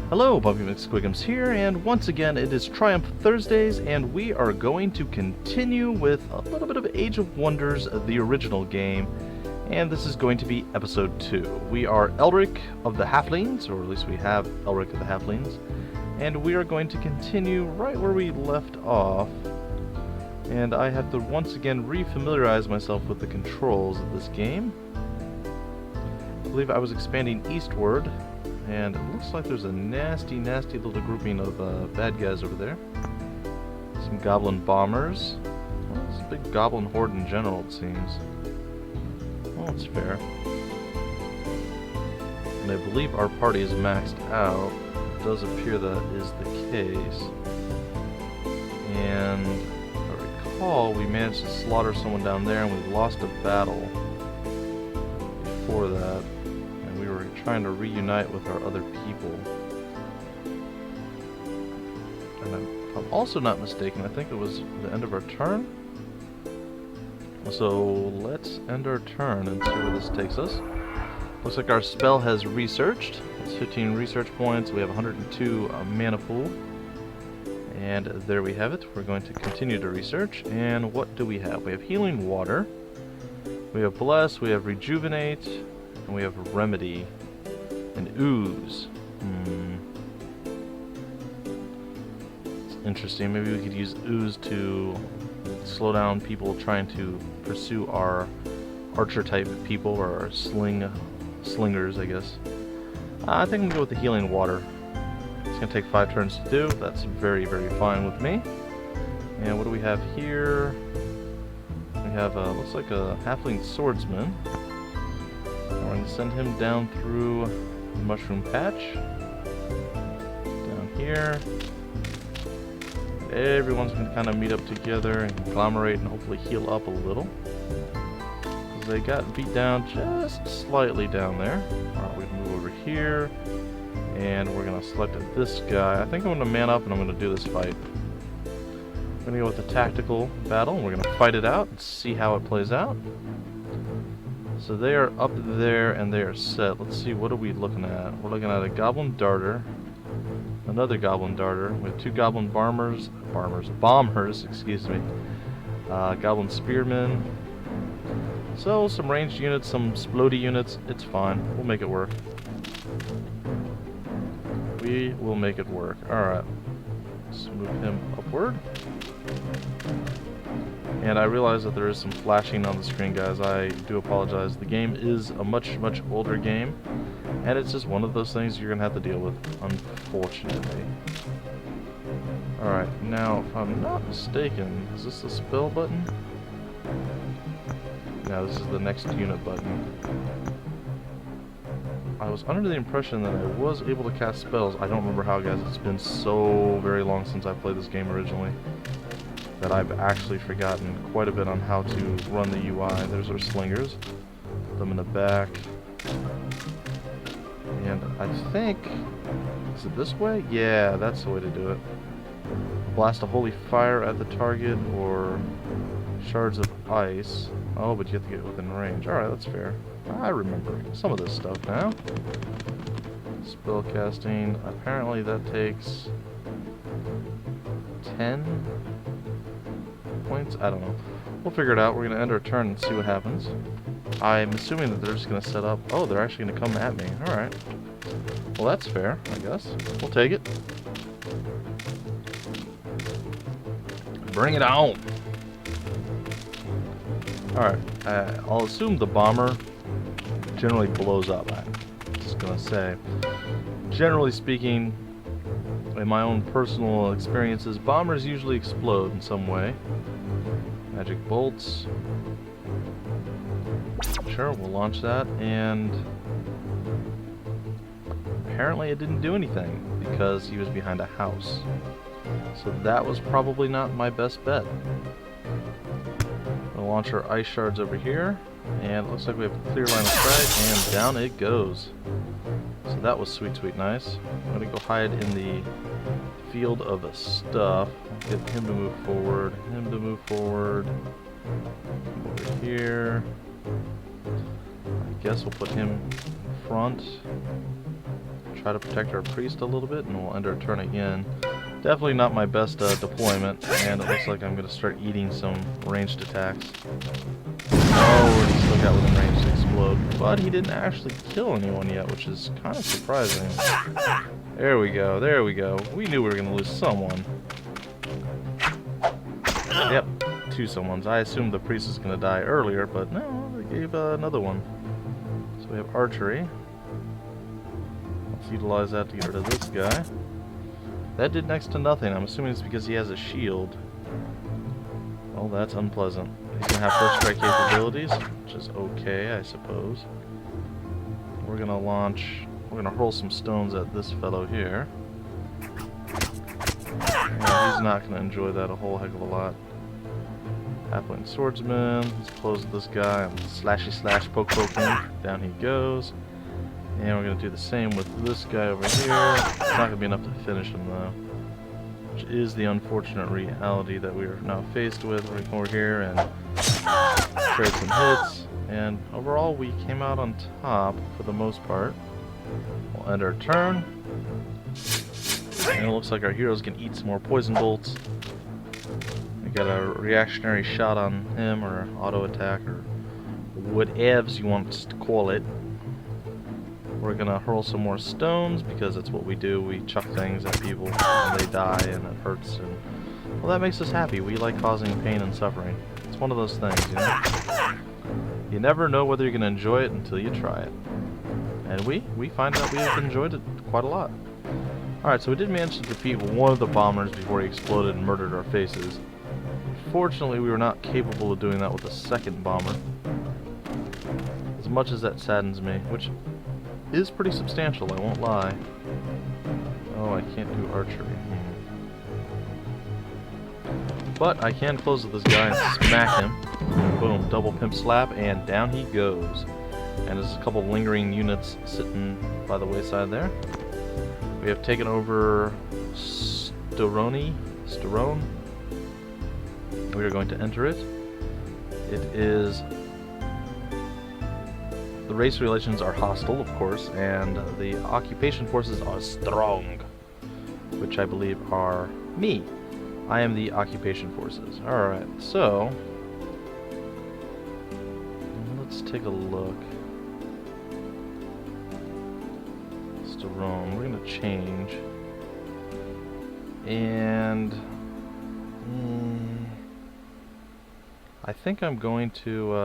Hello, Bumpy McSquigums here, and once again it is Triumph Thursdays, and we are going to continue with a little bit of Age of Wonders, the original game, and this is going to be episode 2. We are Elric of the Halflings, or at least we have Elric of the Halflings, and we are going to continue right where we left off, and I have to once again re-familiarize myself with the controls of this game. I believe I was expanding eastward, and it looks like there's a nasty little grouping of bad guys over there. Some goblin bombers. Well, it's a big goblin horde in general, it seems. Well, it's fair. And I believe our party is maxed out. It does appear that is the case. And if I recall, we managed to slaughter someone down there, and we lost a battle before that. Trying to reunite with our other people. And if I'm also not mistaken, I think it was the end of our turn. So let's end our turn and see where this takes us. Looks like our spell has researched. It's 15 research points. We have 102 mana pool. And there we have it. We're going to continue to research. And what do we have? We have Healing Water. We have Bless. We have Rejuvenate. And we have Remedy. And Ooze. It's interesting. Maybe we could use Ooze to slow down people trying to pursue our archer type people, or our slingers, I guess. I think I'm going to go with the Healing Water. It's going to take 5 turns to do. That's very fine with me. And what do we have here? We have, looks like a halfling swordsman. We're going to send him down through the mushroom patch. Down here. Everyone's going to kind of meet up together and conglomerate and hopefully heal up a little. Because they got beat down just slightly down there. Alright, we can move over here. And we're going to select this guy. I think I'm going to man up and I'm going to do this fight. I'm going to go with the tactical battle, and we're going to fight it out and see how it plays out. So they are up there and they are set. Let's see, what are we looking at? We're looking at a goblin darter, another goblin darter. We have 2 goblin bombers, excuse me. Goblin spearmen. So some ranged units, some splody units. It's fine. We'll make it work. We will make it work. Alright. Let's move him upward. And I realize that there is some flashing on the screen, guys. I do apologize. The game is a much older game, and it's just one of those things you're going to have to deal with, unfortunately. Alright, now, if I'm not mistaken, is this the spell button? No, this is the next unit button. I was under the impression that I was able to cast spells. I don't remember how, guys. It's been so very long since I played this game originally that I've actually forgotten quite a bit on how to run the UI. There's our slingers. Put them in the back. And I think... is it this way? Yeah, that's the way to do it. Blast a holy fire at the target, or shards of ice. Oh, but you have to get within range. Alright, that's fair. I remember some of this stuff now. Spell casting. Apparently that takes 10 points? I don't know. We'll figure it out. We're going to end our turn and see what happens. I'm assuming that they're just going to set up... oh, they're actually going to come at me. Alright. Well, that's fair, I guess. We'll take it. Bring it on! Alright. I'll assume the bomber generally blows up. I'm just going to say. Generally speaking, in my own personal experiences, bombers usually explode in some way. Magic bolts. Sure, we'll launch that, and apparently it didn't do anything because he was behind a house. So that was probably not my best bet. We'll launch our ice shards over here, and it looks like we have a clear line of sight, and down it goes. So that was sweet nice. I'm gonna go hide in the field of stuff. Get him to move forward. Over here. I guess we'll put him in front. try to protect our priest a little bit, and we'll end our turn again. Definitely not my best deployment, and it looks like I'm going to start eating some ranged attacks. Oh, we're still got within range to explode, but he didn't actually kill anyone yet, which is kind of surprising. There we go, there we go. We knew we were going to lose someone. Yep, 2 someones. I assumed the priest was going to die earlier, but no, they gave another one. So we have archery. Let's utilize that to get rid of this guy. That did next to nothing. I'm assuming it's because he has a shield. Well, that's unpleasant. He's going to have first strike capabilities, which is okay, I suppose. We're going to hurl some stones at this fellow here. And he's not going to enjoy that a whole heck of a lot. Halfling swordsman. Let's close this guy. I'm slashy slash poke him. Down he goes. And we're going to do the same with this guy over here. It's not going to be enough to finish him though. Which is the unfortunate reality that we are now faced with. We're going to come over here and trade some hits. And overall we came out on top for the most part. We'll end our turn. And it looks like our heroes can eat some more poison bolts. We got a reactionary shot on him, or auto attack, or whatevs you want to call it. We're gonna hurl some more stones because that's what we do. We chuck things at people and they die and it hurts. And well, that makes us happy. We like causing pain and suffering. It's one of those things, you know. You never know whether you're gonna enjoy it until you try it. And we find that we've enjoyed it quite a lot. Alright, so we did manage to defeat one of the bombers before he exploded and murdered our faces. Unfortunately, we were not capable of doing that with the second bomber. As much as that saddens me, which is pretty substantial, I won't lie. Oh, I can't do archery. But I can close with this guy and smack him. Boom, double pimp slap, and down he goes. And there's a couple lingering units sitting by the wayside there. We have taken over Storone. We are going to enter it. It is... The race relations are hostile, of course, and the occupation forces are strong, which I believe are me. I am the occupation forces. Alright, so... let's take a look. Storone. We're going to change. And... I think I'm going to,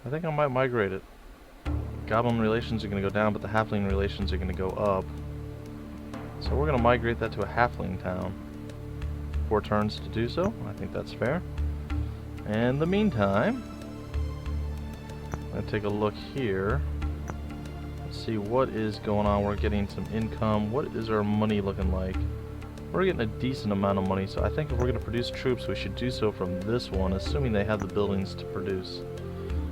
I think I might migrate it. Goblin relations are going to go down, but the halfling relations are going to go up. So we're going to migrate that to a halfling town. 4 turns to do so. I think that's fair. And in the meantime, I'm going to take a look here. Let's see what is going on. We're getting some income. What is our money looking like? We're getting a decent amount of money, so I think if we're going to produce troops, we should do so from this one, assuming they have the buildings to produce.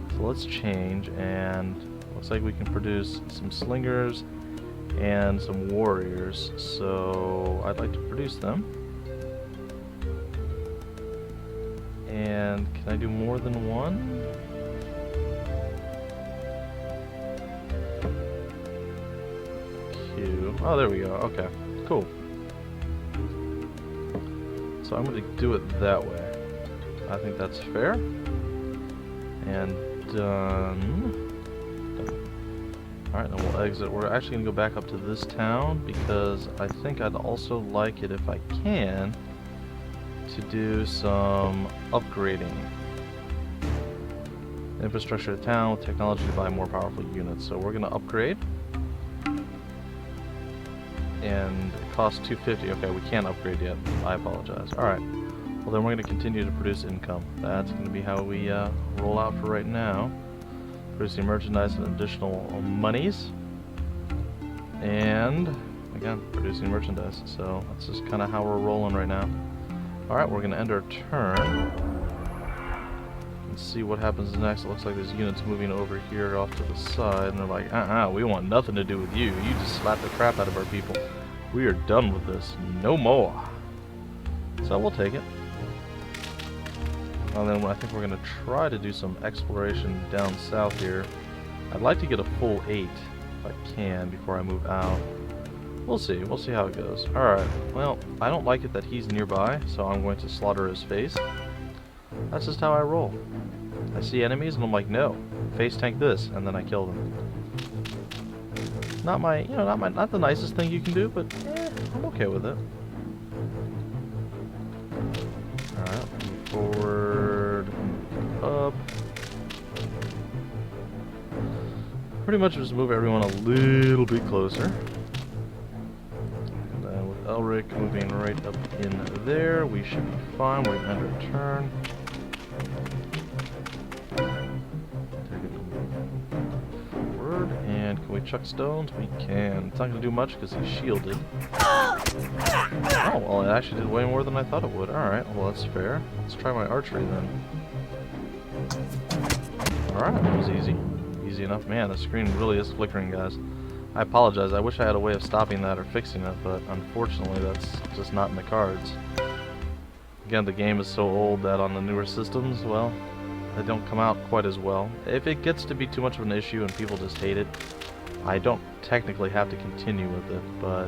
So let's change, and looks like we can produce some slingers and some warriors, so I'd like to produce them. And can I do more than one? Q. Oh, there we go. Okay, cool. So I'm going to do it that way. I think that's fair. And done. Alright, then we'll exit. We're actually going to go back up to this town because I think I'd also like it, if I can, to do some upgrading. Infrastructure of town with technology to buy more powerful units. So we're going to upgrade. And it costs 250. Okay, we can't upgrade yet. I apologize. Alright. Well, then we're going to continue to produce income. That's going to be how we roll out for right now. Producing merchandise and additional monies. And, again, producing merchandise. So that's just kind of how we're rolling right now. Alright, we're going to end our turn. Let's see what happens next. It looks like there's units moving over here off to the side. And they're like, we want nothing to do with you. You just slap the crap out of our people. We are done with this. No more. So we'll take it. And then I think we're going to try to do some exploration down south here. I'd like to get a full 8. if I can before I move out. We'll see. We'll see how it goes. Alright, well, I don't like it that he's nearby, so I'm going to slaughter his face. That's just how I roll. I see enemies and I'm like, no, face tank this, and then I kill them. Not my, you know, not the nicest thing you can do, but I'm okay with it. Alright, move forward, up. Pretty much just move everyone a little bit closer. And then with Elric moving right up in there, we should be fine. We're going to end our turn. Forward, and can we chuck stones? We can. It's not going to do much because he's shielded. Oh, well, it actually did way more than I thought it would. Alright, well, that's fair. Let's try my archery then. Alright, that was easy. Easy enough. Man, the screen really is flickering, guys. I apologize. I wish I had a way of stopping that or fixing it, but unfortunately that's just not in the cards. Again, the game is so old that on the newer systems, well, they don't come out quite as well. If it gets to be too much of an issue and people just hate it, I don't technically have to continue with it, but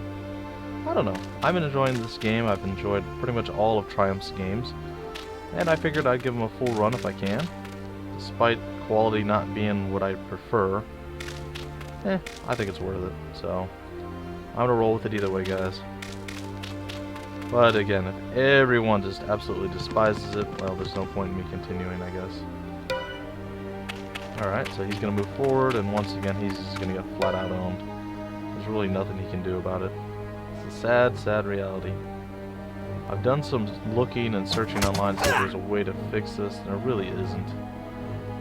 I don't know. I'm enjoying this game. I've enjoyed pretty much all of Triumph's games, and I figured I'd give them a full run if I can, despite quality not being what I prefer. I think it's worth it, so I'm gonna roll with it either way, guys. But again, if everyone just absolutely despises it, well, there's no point in me continuing, I guess. Alright, so he's gonna move forward, and once again he's just gonna get flat out owned. There's really nothing he can do about it. It's a sad, sad reality. I've done some looking and searching online to see if there's a way to fix this, and there really isn't.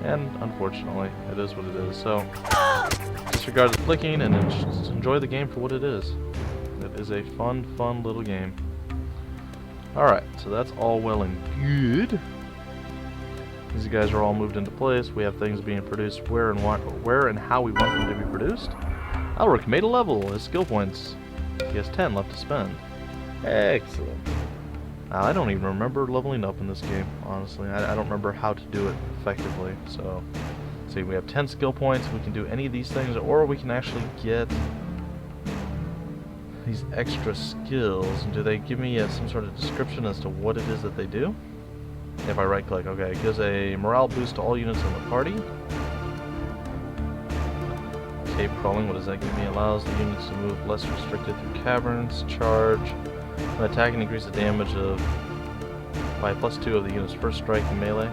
And unfortunately, it is what it is. So, disregard the clicking and just enjoy the game for what it is. It is a fun, fun little game. Alright, so that's all well and good. These guys are all moved into place. We have things being produced where and how we want them to be produced. Elric made a level. His skill points. He has 10 left to spend. Excellent. I don't even remember leveling up in this game, honestly. I don't remember how to do it effectively. So, see, we have 10 skill points. We can do any of these things, or we can actually get these extra skills. Do they give me some sort of description as to what it is that they do? If I right click, okay, it gives a morale boost to all units in the party. Cave crawling, what does that give me? Allows the units to move less restricted through caverns. Charge. When attacking, increase the damage of by +2 of the unit's first strike and melee.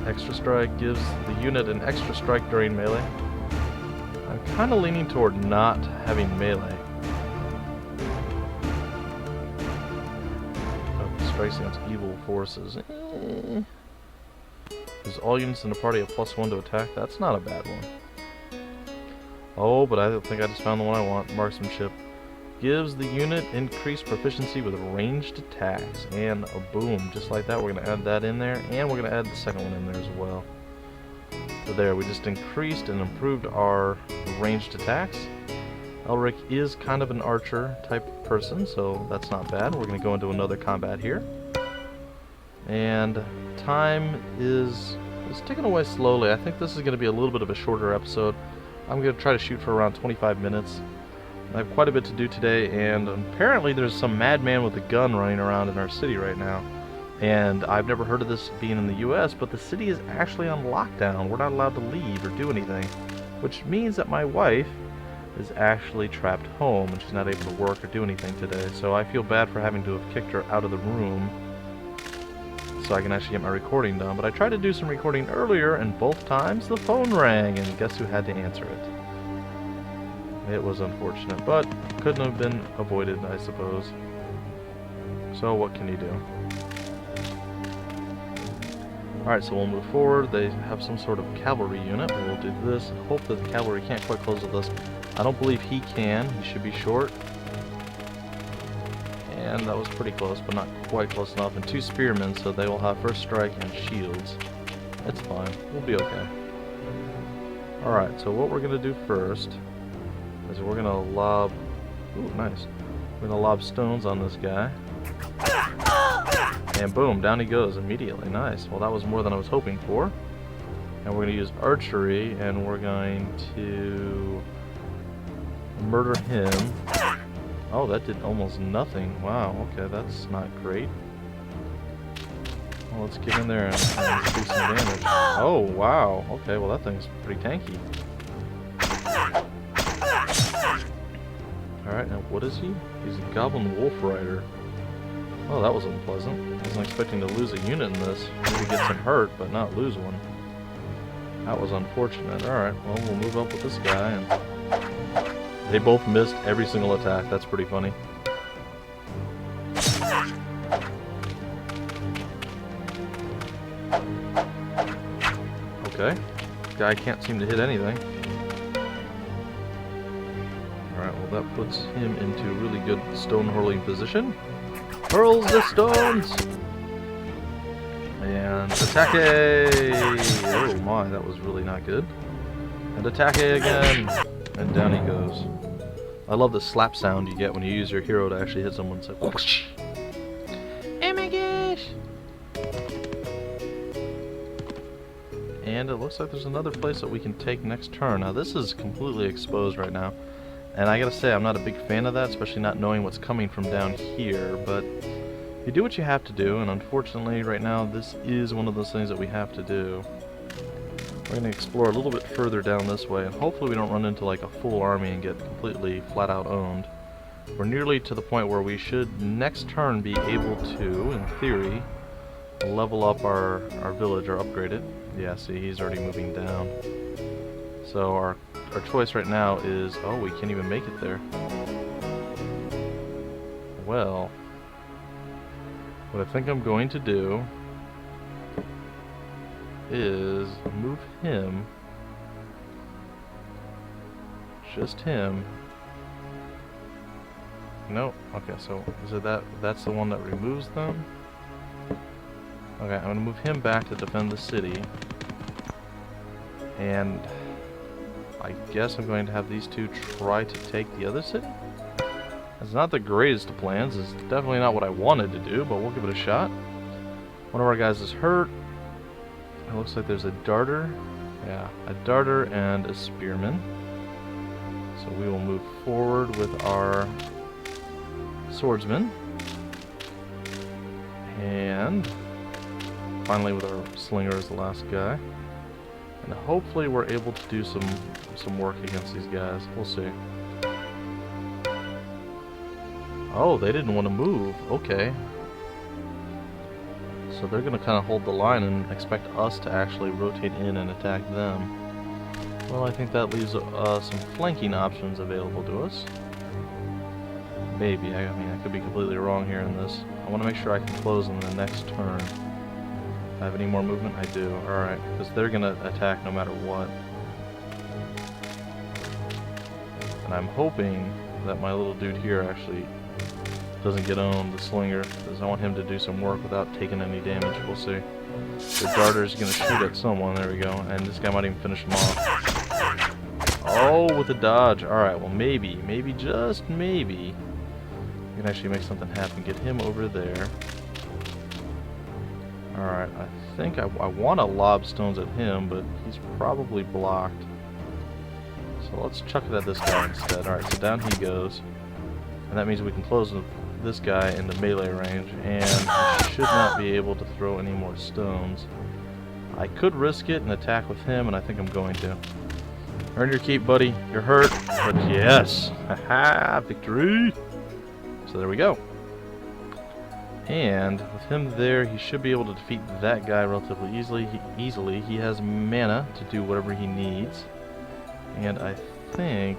Extra strike gives the unit an extra strike during melee. I'm kind of leaning toward not having melee. Strikes against evil forces. Gives all units in the party a +1 to attack. That's not a bad one. Oh, but I think I just found the one I want. Marksmanship. Gives the unit increased proficiency with ranged attacks. And a boom. Just like that, we're going to add that in there. And we're going to add the second one in there as well. So there, we just increased and improved our ranged attacks. Elric is kind of an archer type person, so that's not bad. We're going to go into another combat here. And time is ticking away slowly. I think this is going to be a little bit of a shorter episode. I'm going to try to shoot for around 25 minutes. I have quite a bit to do today, and apparently there's some madman with a gun running around in our city right now. And I've never heard of this being in the US, but the city is actually on lockdown. We're not allowed to leave or do anything, which means that my wife is actually trapped home and she's not able to work or do anything today. So I feel bad for having to have kicked her out of the room so I can actually get my recording done. But I tried to do some recording earlier, and both times the phone rang, and guess who had to answer it? It was unfortunate, but couldn't have been avoided, I suppose. So what can you do? Alright, so we'll move forward. They have some sort of cavalry unit. We'll do this. Hope that the cavalry can't quite close with us. I don't believe he can. He should be short. And that was pretty close, but not quite close enough. And 2 spearmen, so they will have first strike and shields. It's fine. We'll be okay. Alright, so what we're going to do first is we're going to lob... Ooh, nice. We're going to lob stones on this guy. And boom, down he goes immediately. Nice. Well, that was more than I was hoping for. And we're going to use archery, and we're going to murder him. Oh, that did almost nothing. Wow, okay, that's not great. Well, let's get in there and do some damage. Oh, wow. Okay, well that thing's pretty tanky. Alright, now what is he? He's a goblin wolf rider. Oh, that was unpleasant. I wasn't expecting to lose a unit in this. Maybe get some hurt, but not lose one. That was unfortunate. Alright, well, we'll move up with this guy, and they both missed every single attack. That's pretty funny. Okay. Guy can't seem to hit anything. Alright, well that puts him into a really good stone hurling position. Hurls the stones! And attack! Oh my, that was really not good. And attack again! And down he goes. I love the slap sound you get when you use your hero to actually hit someone. It's like whoosh! Oh my gosh! And it looks like there's another place that we can take next turn. Now this is completely exposed right now. And I gotta say, I'm not a big fan of that, especially not knowing what's coming from down here, but you do what you have to do, and unfortunately right now this is one of those things that we have to do. We're gonna explore a little bit further down this way, and hopefully we don't run into like a full army and get completely flat out owned. We're nearly to the point where we should next turn be able to, in theory, level up our village or upgrade it. Yeah, see, he's already moving down. So our choice right now is, oh, we can't even make it there. Well, what I think I'm going to do is move him, just him. No, okay, so is it that's the one that removes them? Okay, I'm gonna move him back to defend the city. And I guess I'm going to have these two try to take the other city? It's not the greatest of plans. It's definitely not what I wanted to do, but we'll give it a shot. One of our guys is hurt. It looks like there's a darter. Yeah, a darter and a spearman. So we will move forward with our swordsman. And finally with our slinger as the last guy. And hopefully we're able to do some work against these guys. We'll see. Oh, they didn't want to move. Okay. So they're going to kind of hold the line and expect us to actually rotate in and attack them. Well, I think that leaves some flanking options available to us. Maybe. I mean, I could be completely wrong here in this. I want to make sure I can close in the next turn. I have any more movement? I do. Alright, because they're going to attack no matter what. And I'm hoping that my little dude here actually doesn't get owned, the slinger, because I want him to do some work without taking any damage. We'll see. The darter's going to shoot at someone. There we go. And this guy might even finish him off. Oh, with a dodge. Alright, well maybe, just maybe, we can actually make something happen. Get him over there. Alright, I think I want to lob stones at him, but he's probably blocked. So let's chuck it at this guy instead. Alright, so down he goes. And that means we can close this guy into melee range, and he should not be able to throw any more stones. I could risk it and attack with him, and I think I'm going to. Earn your keep, buddy. You're hurt, but yes! Haha! Victory! So there we go. And with him there, he should be able to defeat that guy relatively easily. He has mana to do whatever he needs. And I think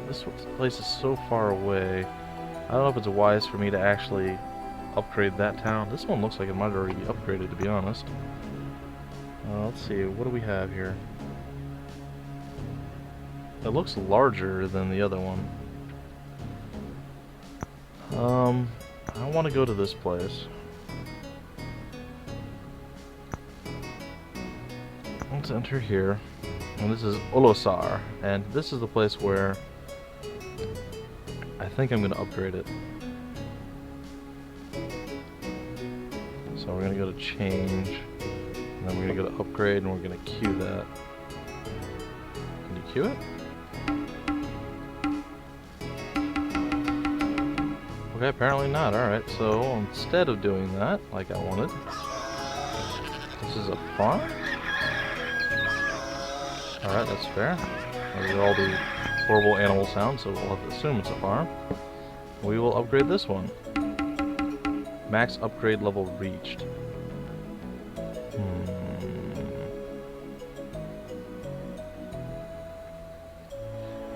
this place is so far away. I don't know if it's wise for me to actually upgrade that town. This one looks like it might already be upgraded, to be honest. Let's see, what do we have here? It looks larger than the other one. I want to go to this place. Let's enter here. And this is Olosar. And this is the place where I think I'm going to upgrade it. So we're going to go to change. And then we're going gonna go to upgrade and we're gonna queue that. Can you queue it? Okay, apparently not. Alright, so instead of doing that, like I wanted, this is a farm? Alright, that's fair. Those are all the horrible animal sounds, so we'll have to assume it's a farm. We will upgrade this one. Max upgrade level reached.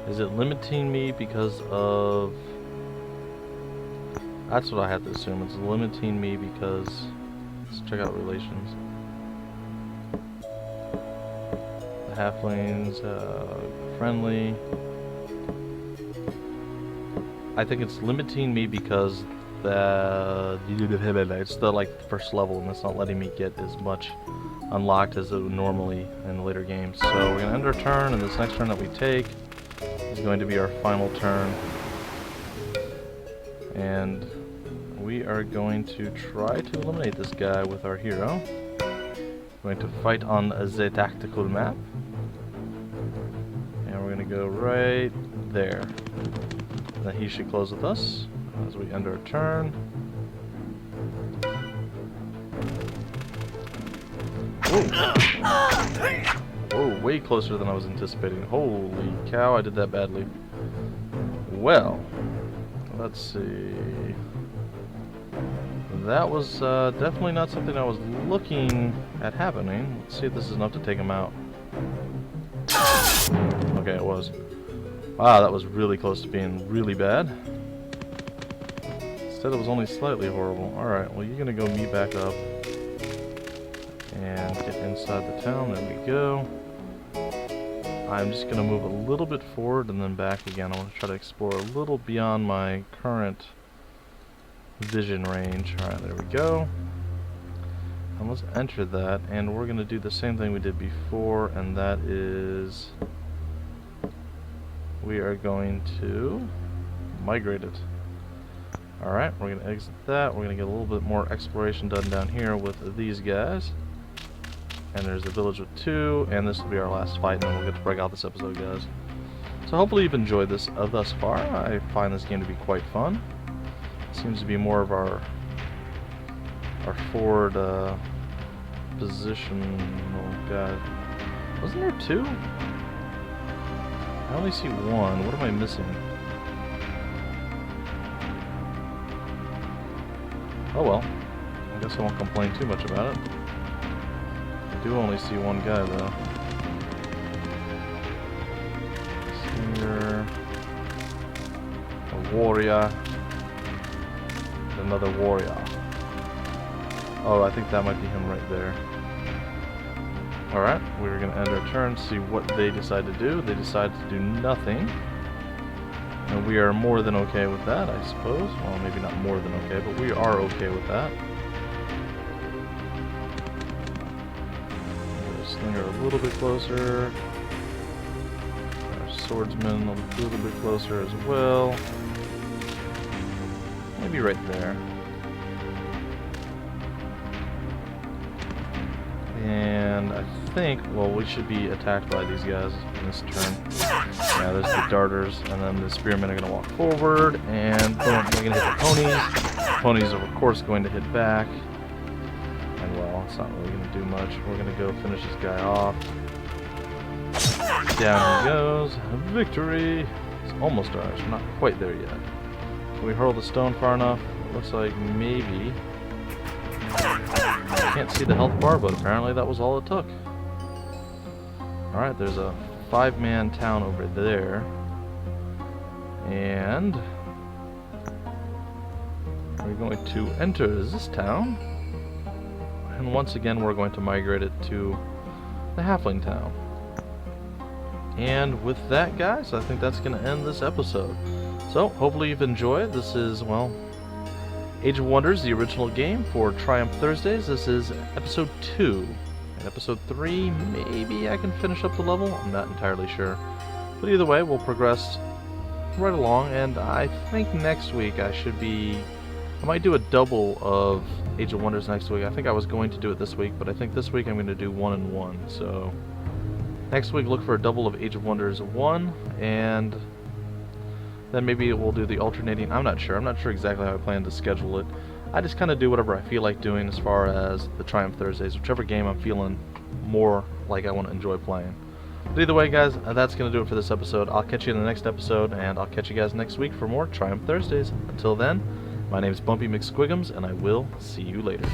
Is it limiting me because of... That's what I have to assume. It's limiting me because... Let's check out relations. The halflings, friendly. I think it's limiting me because it's the first level and it's not letting me get as much unlocked as it would normally in the later games. So we're gonna end our turn, and this next turn that we take is going to be our final turn. And we are going to try to eliminate this guy with our hero. We're going to fight on the tactical map. And we're going to go right there. And then he should close with us as we end our turn. Whoa! Whoa, way closer than I was anticipating. Holy cow, I did that badly. Well, let's see. That was definitely not something I was looking at happening. Let's see if this is enough to take him out. Okay, it was. Wow, that was really close to being really bad. Instead, it was only slightly horrible. Alright, well, you're going to go meet back up and get inside the town. There we go. I'm just going to move a little bit forward and then back again. I want to try to explore a little beyond my current vision range. Alright, there we go. And let's enter that, and we're going to do the same thing we did before, and that is we are going to migrate it. Alright, we're going to exit that. We're going to get a little bit more exploration done down here with these guys. And there's a village with 2, and this will be our last fight, and then we'll get to break out this episode, guys. So hopefully you've enjoyed this thus far. I find this game to be quite fun. It seems to be more of our forward position. Oh god. Wasn't there 2? I only see 1. What am I missing? Oh well. I guess I won't complain too much about it. I do only see 1 guy though. Here. A warrior. Another warrior. Oh, I think that might be him right there. Alright, we're going to end our turn, see what they decide to do. They decide to do nothing. And we are more than okay with that, I suppose. Well, maybe not more than okay, but we are okay with that. Slinger a little bit closer. Our swordsman a little bit closer as well. Maybe right there. And I think, well, we should be attacked by these guys in this turn. Yeah, there's the darters, and then the spearmen are going to walk forward, and boom, they're going to hit the ponies. The ponies are, of course, going to hit back. And, well, it's not really going to do much. We're going to go finish this guy off. Down he goes. Victory! It's almost ours. We're not quite there yet. Can we hurl the stone far enough? It looks like maybe. I can't see the health bar, but apparently that was all it took. Alright, there's a 5-man town over there. And we're going to enter this town. And once again, we're going to migrate it to the halfling town. And with that, guys, I think that's going to end this episode. So, hopefully you've enjoyed. This is, well, Age of Wonders, the original game for Triumph Thursdays. This is episode 2. And episode 3, maybe I can finish up the level. I'm not entirely sure. But either way, we'll progress right along. And I think next week I should be I might do a double of Age of Wonders next week. I think I was going to do it this week, but I think this week I'm going to do 1 and 1. So next week look for a double of Age of Wonders 1, and then maybe we'll do the alternating. I'm not sure exactly how I plan to schedule it. I just kind of do whatever I feel like doing as far as the Triumph Thursdays, whichever game I'm feeling more like I want to enjoy playing. But either way, guys, that's going to do it for this episode. I'll catch you in the next episode, and I'll catch you guys next week for more Triumph Thursdays. Until then, my name is Bumpy McSquigums, and I will see you later.